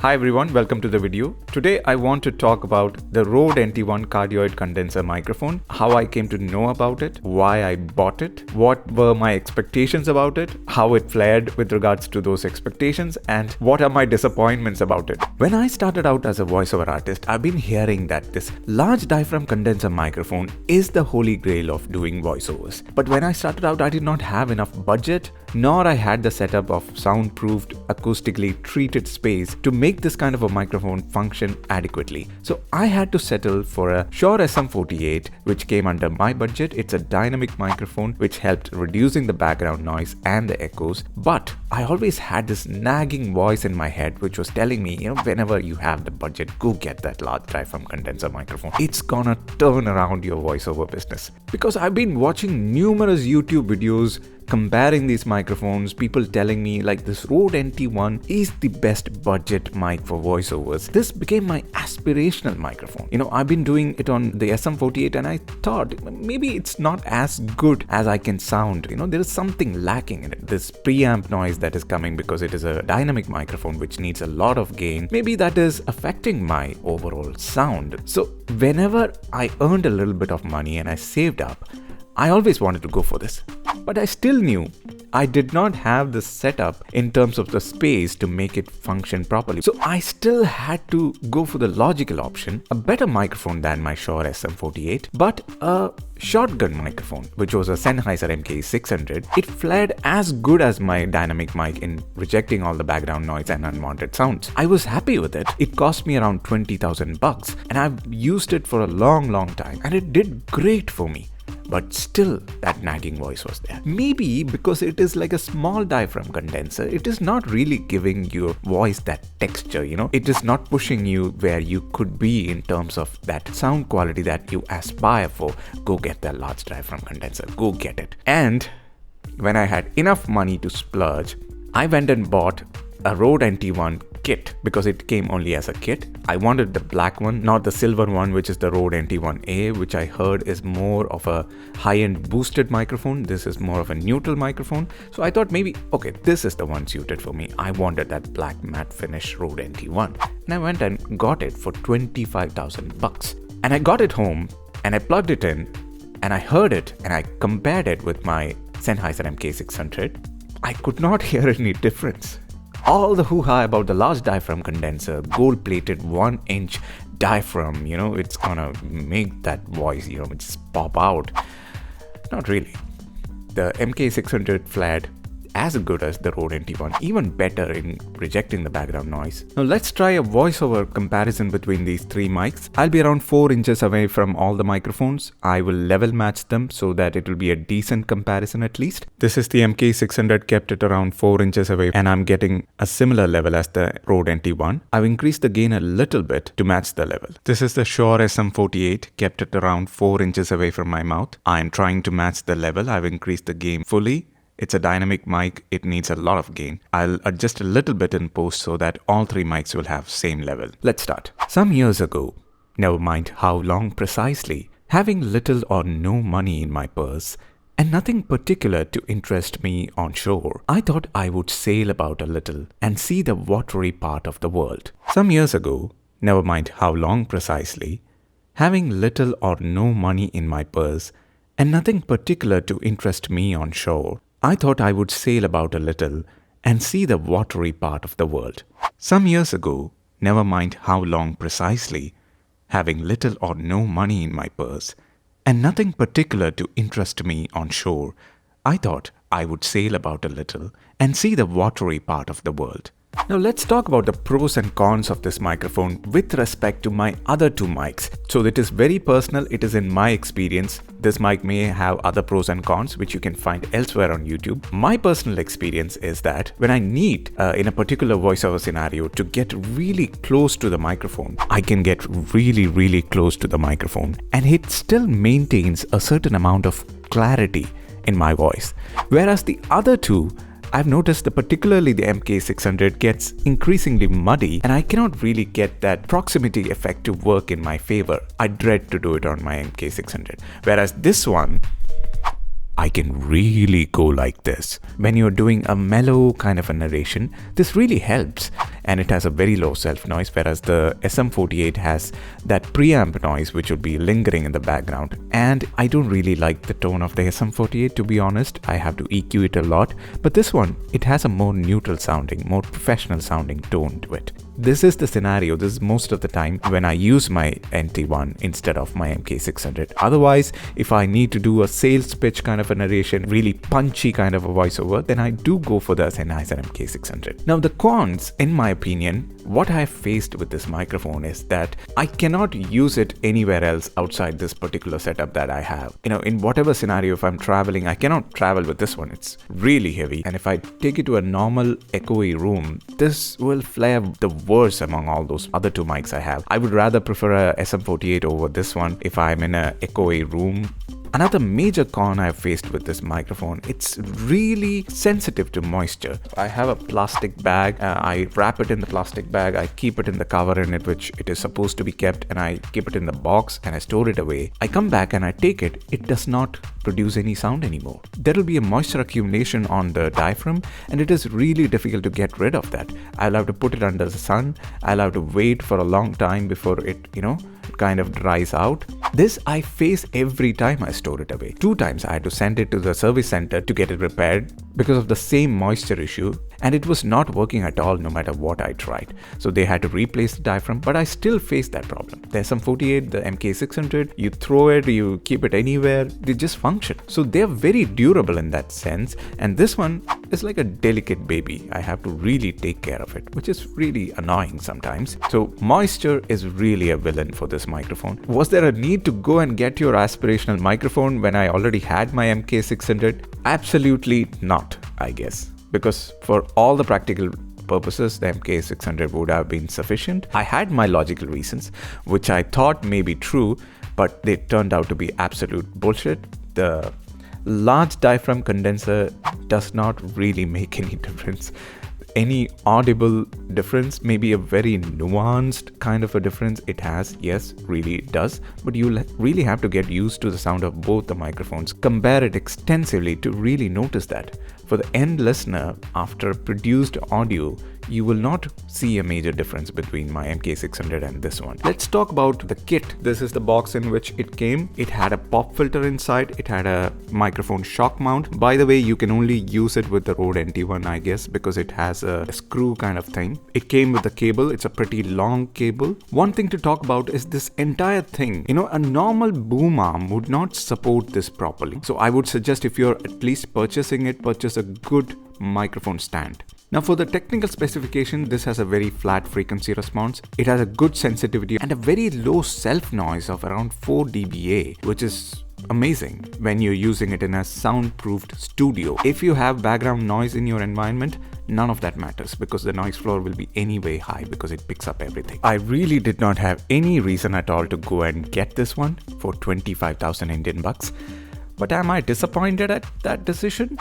Hi everyone, welcome to the video. Today I want to talk about the Rode Nt1 cardioid condenser microphone, how I came to know about it, why I bought it, what were my expectations about it, how it flared with regards to those expectations, and what are my disappointments about it. When I started out as a voiceover artist, I've been hearing that this large diaphragm condenser microphone is the holy grail of doing voiceovers. But when I started out, I did not have enough budget, nor I had the setup of soundproofed, acoustically treated space to make this kind of a microphone function adequately. So I had to settle for a Shure SM48, which came under my budget. It's a dynamic microphone which helped reducing the background noise and the echoes. But I always had this nagging voice in my head which was telling me, whenever you have the budget, go get that large diaphragm condenser microphone. It's gonna turn around your voiceover business. Because I've been watching numerous YouTube videos comparing these microphones, people telling me like this Rode Nt1 is the best budget mic for voiceovers. This became my aspirational microphone. I've been doing it on the SM48 and I thought maybe it's not as good as I can sound. There is something lacking in it. This preamp noise that is coming because it is a dynamic microphone which needs a lot of gain. Maybe that is affecting my overall sound. So whenever I earned a little bit of money and I saved up, I always wanted to go for this. But I still knew I did not have the setup in terms of the space to make it function properly. So I still had to go for the logical option, a better microphone than my Shure SM48, but a shotgun microphone, which was a Sennheiser MKE-600. It flared as good as my dynamic mic in rejecting all the background noise and unwanted sounds. I was happy with it. It cost me around 20,000 bucks and I've used it for a long time and it did great for me. But still, that nagging voice was there. Maybe because it is like a small diaphragm condenser, it is not really giving your voice that texture, It is not pushing you where you could be in terms of that sound quality that you aspire for. Go get that large diaphragm condenser. Go get it. And when I had enough money to splurge, I went and bought a Rode Nt1 kit because it came only as a kit. I wanted the black one, not the silver one, which is the Rode Nt1A, which I heard is more of a high-end boosted microphone. This is more of a neutral microphone. So I thought maybe, okay, this is the one suited for me. I wanted that black matte finish Rode Nt1. And I went and got it for 25,000 bucks. And I got it home and I plugged it in and I heard it and I compared it with my Sennheiser MKE-600. I could not hear any difference. All the hoo-ha about the large diaphragm condenser, gold-plated 1-inch diaphragm, it's gonna make that voice, just pop out. Not really. The MKE-600 flared as good as the Rode Nt1, even better in rejecting the background noise. Now let's try a voiceover comparison between these three mics. I'll be around 4 inches away from all the microphones. I will level match them so that it will be a decent comparison at least. This is the MKE-600 kept it around 4 inches away and I'm getting a similar level as the Rode Nt1. I've increased the gain a little bit to match the level. This is the Shure SM48 kept it around 4 inches away from my mouth. I'm trying to match the level. I've increased the gain fully. It's a dynamic mic, it needs a lot of gain. I'll adjust a little bit in post so that all three mics will have same level. Let's start. Some years ago, never mind how long precisely, having little or no money in my purse and nothing particular to interest me on shore, I thought I would sail about a little and see the watery part of the world. Some years ago, never mind how long precisely, having little or no money in my purse and nothing particular to interest me on shore, I thought I would sail about a little and see the watery part of the world. Some years ago, never mind how long precisely, having little or no money in my purse and nothing particular to interest me on shore, I thought I would sail about a little and see the watery part of the world. Now let's talk about the pros and cons of this microphone with respect to my other two mics. So it is very personal, it is in my experience. This mic may have other pros and cons which you can find elsewhere on YouTube. My personal experience is that when I need, in a particular voiceover scenario, to get really close to the microphone, I can get really close to the microphone and it still maintains a certain amount of clarity in my voice. Whereas the other two, I've noticed that particularly the MKE-600 gets increasingly muddy and I cannot really get that proximity effect to work in my favor. I dread to do it on my MKE-600. Whereas this one, I can really go like this. When you're doing a mellow kind of a narration, this really helps. And it has a very low self noise, whereas the SM48 has that preamp noise which would be lingering in the background. And I don't really like the tone of the SM48, to be honest. I have to EQ it a lot. But this one, it has a more neutral sounding, more professional sounding tone to it. This is the scenario, this is most of the time when I use my Nt1 instead of my MKE-600. Otherwise, if I need to do a sales pitch kind of a narration, really punchy kind of a voiceover, then I do go for the Sennheiser MKE-600. Now the cons, in my opinion, what I have faced with this microphone is that I cannot use it anywhere else outside this particular setup that I have. In whatever scenario, if I'm traveling, I cannot travel with this one. It's really heavy. And if I take it to a normal echoey room, this will flare the worst among all those other two mics I have. I would rather prefer a SM48 over this one if I'm in a echoey room. Another major con I've faced with this microphone, it's really sensitive to moisture. I have a plastic bag, I wrap it in the plastic bag, I keep it in the cover in it which it is supposed to be kept, and I keep it in the box and I store it away. I come back and I take it, it does not produce any sound anymore. There will be a moisture accumulation on the diaphragm and it is really difficult to get rid of that. I'll have to put it under the sun, I'll have to wait for a long time before it, kind of dries out. This I face every time I store it away. 2 times I had to send it to the service center to get it repaired because of the same moisture issue, and it was not working at all no matter what I tried. So they had to replace the diaphragm, but I still face that problem. The SM48, the MKE-600, you throw it, you keep it anywhere, they just function. So they're very durable in that sense, and this one is like a delicate baby. I have to really take care of it, which is really annoying sometimes. So moisture is really a villain for this microphone. Was there a need to go and get your aspirational microphone when I already had my MKE-600? Absolutely not, I guess. Because for all the practical purposes, the MKE-600 would have been sufficient. I had my logical reasons, which I thought may be true, but they turned out to be absolute bullshit. The large diaphragm condenser does not really make any difference. Any audible difference, maybe a very nuanced kind of a difference it has, yes, really it does, but you really have to get used to the sound of both the microphones. Compare it extensively to really notice that. For the end listener, after produced audio, you will not see a major difference between my MKE-600 and this one. Let's talk about the kit. This is the box in which it came. It had a pop filter inside. It had a microphone shock mount. By the way, you can only use it with the Rode Nt1, I guess, because it has a screw kind of thing. It came with the cable. It's a pretty long cable. One thing to talk about is this entire thing. A normal boom arm would not support this properly. So I would suggest if you're at least purchasing it, purchase a good microphone stand. Now for the technical specification, this has a very flat frequency response. It has a good sensitivity and a very low self noise of around 4 dBA, which is amazing when you're using it in a soundproofed studio. If you have background noise in your environment, none of that matters because the noise floor will be anyway high because it picks up everything. I really did not have any reason at all to go and get this one for 25,000 Indian bucks. But am I disappointed at that decision?